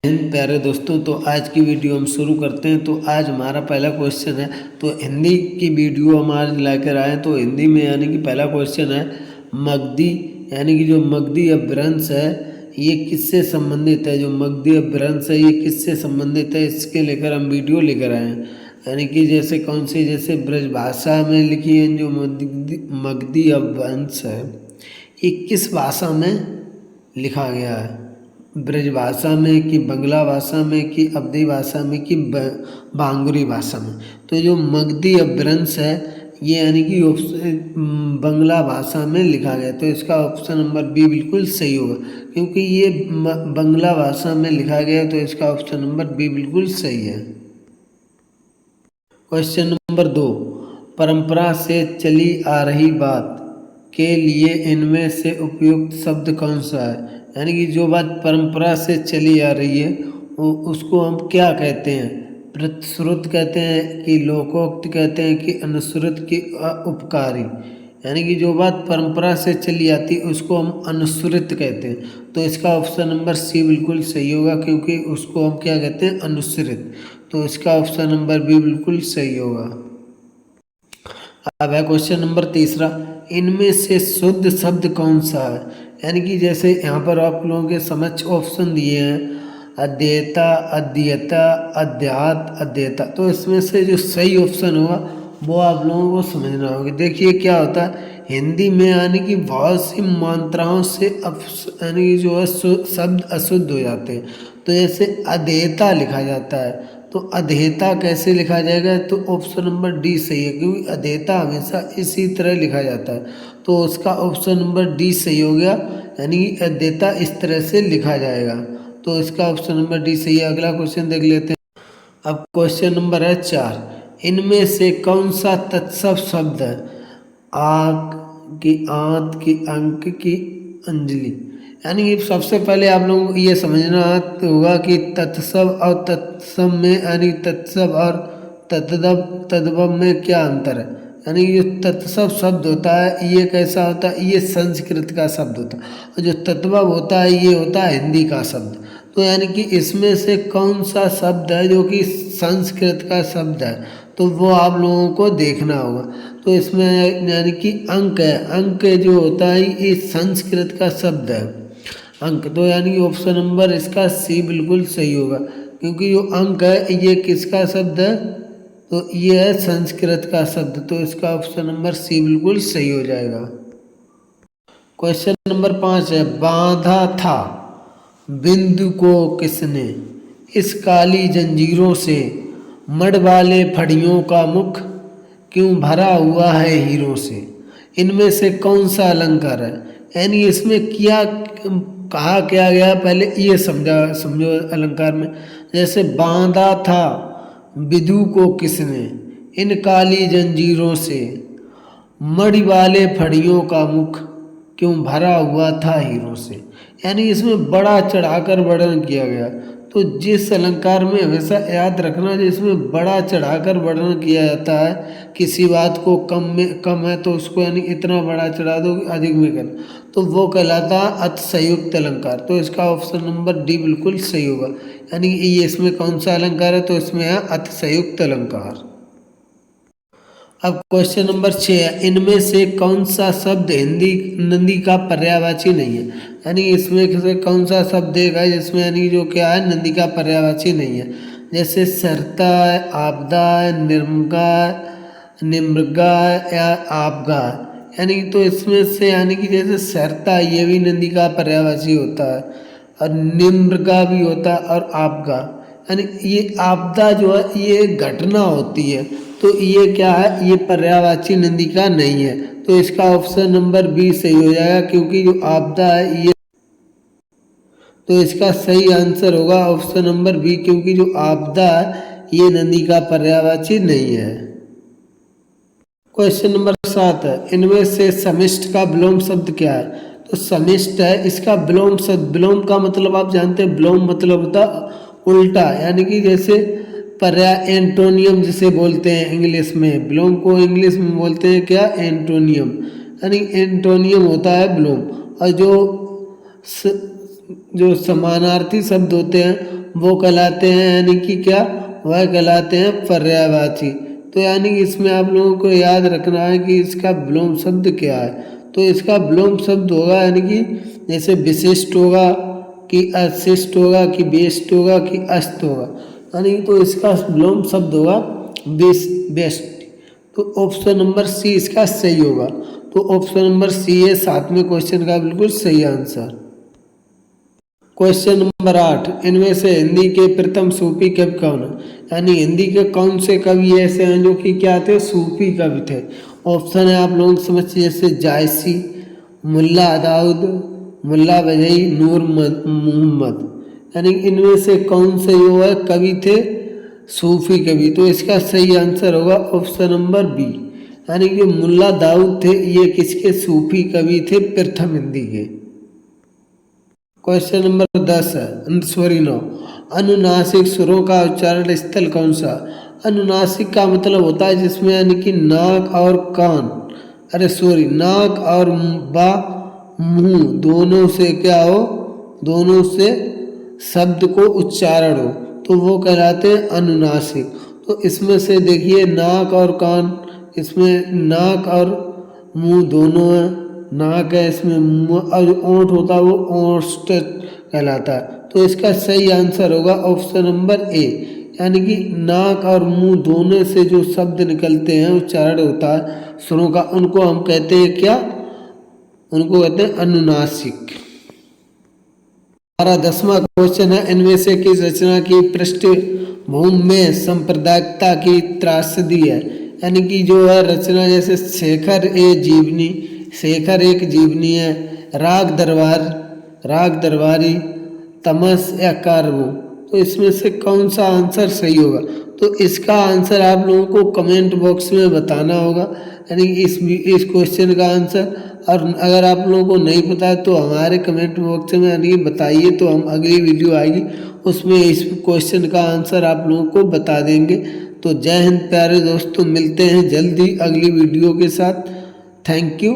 प्यारे दोस्तों, तो आज की वीडियो हम शुरू करते हैं। तो आज हमारा पहला क्वेश्चन है, तो हिंदी की वीडियो हम आज लेकर आए। तो हिंदी में यानी कि पहला क्वेश्चन है, मगधी यानी कि जो मगधी अपभ्रंश है ये किससे संबंधित है। जो मगधी अपभ्रंश है ये किससे संबंधित है, इसके लेकर हम वीडियो लेकर आए हैं। यानी कि जैसे कौन सी, जैसे ब्रजभाषा में लिखी है जो मगधी अपभ्रंश है ये किस भाषा में लिखा गया है, ब्रजभाषा में कि बंगला भाषा में कि अवधी भाषा में कि बांगुरी भाषा में। तो जो मगधी अपभ्रंश है ये यानी कि बंगला भाषा में लिखा गया। तो इसका ऑप्शन नंबर बी बिल्कुल सही होगा, क्योंकि ये बंगला भाषा में लिखा गया। तो इसका ऑप्शन नंबर बी बिल्कुल सही है। क्वेश्चन नंबर 2, परंपरा से चली आ रही बात के लिए इनमें से उपयुक्त शब्द कौन सा है। यानी कि जो बात परंपरा से चली आ रही है उसको हम क्या कहते हैं, प्रतिश्रुत कहते हैं कि लोकोक्त कहते हैं कि अनुश्रुत की उपकारी। यानी कि जो बात परंपरा से चली आती है उसको हम अनुश्रुत कहते हैं। तो इसका ऑप्शन नंबर सी बिल्कुल सही होगा, क्योंकि उसको हम क्या कहते हैं, अनुश्रुत। तो इसका ऑप्शन नंबर बी बिल्कुल सही होगा। अब है क्वेश्चन नंबर 3, इनमें से शुद्ध शब्द कौन सा है। यानी कि जैसे यहाँ पर आप लोगों के समक्ष ऑप्शन दिए हैं, अध्येता, अध्येता, अध्यात, अध्येता। तो इसमें से जो सही ऑप्शन होगा वो आप लोगों को समझना होगा। देखिए क्या होता है, हिंदी में यानी कि बहुत सी मात्राओं से यानी कि जो है शब्द अशुद्ध हो जाते हैं। तो जैसे अध्येता लिखा जाता है, तो अध्येता कैसे लिखा जाएगा, तो ऑप्शन नंबर डी सही है, क्योंकि अध्येता हमेशा इसी तरह लिखा जाता है। तो उसका ऑप्शन नंबर डी सही हो गया, यानी कि अध्येता इस तरह से लिखा जाएगा। तो इसका ऑप्शन नंबर डी सही है। अगला क्वेश्चन देख लेते हैं। अब क्वेश्चन नंबर है 4, इनमें से कौन सा तत्सम शब्द है, आग की, आंत की, अंक की, अंजलि। यानी कि सबसे पहले आप लोगों को ये समझना होगा कि तत्सम और तत्सम में, यानी तत्सम और तद्भव में क्या अंतर है। यानी जो तत्सम शब्द होता है ये कैसा होता है, ये संस्कृत का शब्द होता है, और जो तद्भव होता है ये होता है हिंदी का शब्द। तो यानी कि इसमें से कौन सा शब्द है जो कि संस्कृत का शब्द है, तो वो आप लोगों को देखना होगा। तो इसमें यानी कि अंक है, अंक जो होता है ये संस्कृत का शब्द है, अंक। तो यानी ऑप्शन नंबर इसका सी बिल्कुल सही होगा, क्योंकि जो अंक है ये किसका शब्द है, तो ये है संस्कृत का शब्द। तो इसका ऑप्शन नंबर सी बिल्कुल सही हो जाएगा। क्वेश्चन नंबर 5 है, बांधा था बिंदु को किसने, इस काली जंजीरों से मड़ वाले फड़ियों का मुख क्यों भरा हुआ है हीरों से। इनमें से कौन सा अलंकार है। यानी इसमें क्या कहा क्या गया, पहले ये समझो अलंकार में। जैसे बांधा था विदु को किसने, इन काली जंजीरों से मड़ी वाले फड़ियों का मुख क्यों भरा हुआ था हीरों से। यानी इसमें बड़ा चढ़ाकर वर्णन किया गया। तो जिस अलंकार में हमेशा याद रखना, जिसमें बड़ा चढ़ाकर वर्णन किया जाता है, किसी बात को कम है तो उसको यानी इतना बड़ा चढ़ा दो कि अधिक में कर, तो वो कहलाता है अतिशयोक्त अलंकार। तो इसका ऑप्शन नंबर डी बिल्कुल सही होगा। यानी ये इसमें कौन सा अलंकार है, तो इसमें है अतिशयोक्त अलंकार। अब क्वेश्चन नंबर 6 है, इनमें से कौन सा शब्द नंदी का पर्यायवाची नहीं है। यानी इसमें से कौन सा शब्द है जिसमें यानी जो क्या है, नंदी का पर्यायवाची नहीं है। जैसे सरता है, आपदा है, निर्मगा, निमृगा या आपगा। यानी तो इसमें से यानी कि जैसे सरता ये भी नंदी का पर्यायवाची होता है, और निमृगा भी होता है, और आपगा यानी ये आपदा जो है ये घटना होती है। तो ये क्या है, ये पर्यायवाची नंदी का नहीं है। तो इसका ऑप्शन नंबर बी सही हो जाएगा, क्योंकि जो आपदा है ये, तो इसका सही आंसर होगा ऑप्शन नंबर बी, क्योंकि जो आपदा है ये नंदी का पर्यायवाची नहीं है। क्वेश्चन नंबर 7 है, इनमें से समिष्ट का विलोम शब्द क्या है। तो समिष्ट है, इसका विलोम शब्द, विलोम का मतलब आप जानते हैं, विलोम मतलब होता उल्टा। यानी कि जैसे पर्याय एंटोनियम जिसे बोलते हैं इंग्लिश में, विलोम को इंग्लिश में बोलते हैं क्या, एंटोनियम। यानी एंटोनियम होता है विलोम। और जो समानार्थी शब्द होते हैं वो कहलाते हैं यानी कि क्या, वह कहलाते हैं पर्यायवाची। तो यानी कि इसमें आप लोगों को याद रखना है कि इसका विलोम शब्द क्या है। तो इसका विलोम शब्द होगा यानी कि जैसे विशिष्ट होगा कि अशिष्ट होगा कि बेस्ट होगा कि अस्त होगा, यानी तो इसका विलोम शब्द होगा बेस्ट। तो ऑप्शन नंबर सी इसका सही होगा। तो ऑप्शन नंबर सी है 7वें क्वेश्चन का बिल्कुल सही आंसर। क्वेश्चन नंबर 8, इनमें से हिंदी के प्रथम सूफी कवि कौन है? यानी हिंदी के कौन से कवि ऐसे हैं जो कि क्या थे, सूफी कवि थे। ऑप्शन है आप लोग समझिए, जैसे जायसी, मुल्ला दाऊद, मुल्ला वजही, नूर मोहम्मद। यानी इनमें से कौन से जो है कवि थे, सूफी कवि। तो इसका सही आंसर होगा ऑप्शन नंबर बी, यानी कि मुल्ला दाऊद थे, ये किसके, सूफी कवि थे प्रथम हिंदी के। क्वेश्चन नंबर 10 है, सॉरी 9, अनुनासिक सुरों का उच्चारण स्थल कौन सा? अनुनासिक का मतलब होता है जिसमें यानी कि नाक और कान, नाक और बा मुंह दोनों से क्या हो, दोनों से शब्द को उच्चारण हो, तो वो कहलाते हैं अनुनासिक। तो इसमें से देखिए नाक और कान, इसमें नाक और मुंह दोनों है, नाक है इसमें, मुंह और ओंठ होता है वो ओष्ठ कहलाता है। तो इसका सही आंसर होगा ऑप्शन नंबर ए, यानी कि नाक और मुंह दोनों से जो शब्द निकलते हैं, उच्चारण होता है सुरों का, उनको हम कहते हैं क्या, उनको कहते हैं अनुनासिक। हमारा 10वां क्वेश्चन है, इनमें से किस रचना की पृष्ठभूमि में सांप्रदायिकता की त्रासदी है? यानी कि जो है रचना, जैसे शेखर एक जीवनी है, राग दरबारी, तमस या कारवो। तो इसमें से कौन सा आंसर सही होगा? तो इसका आंसर आप लोगों को कमेंट बॉक्स में बताना होगा, यानी इस क्वेश्चन का आंसर। और अगर आप लोगों को नहीं पता है तो हमारे कमेंट बॉक्स में यानी बताइए, तो हम अगली वीडियो आएगी उसमें इस क्वेश्चन का आंसर आप लोगों को बता देंगे। तो जय हिंद प्यारे दोस्तों, मिलते हैं जल्दी अगली वीडियो के साथ। Thank you.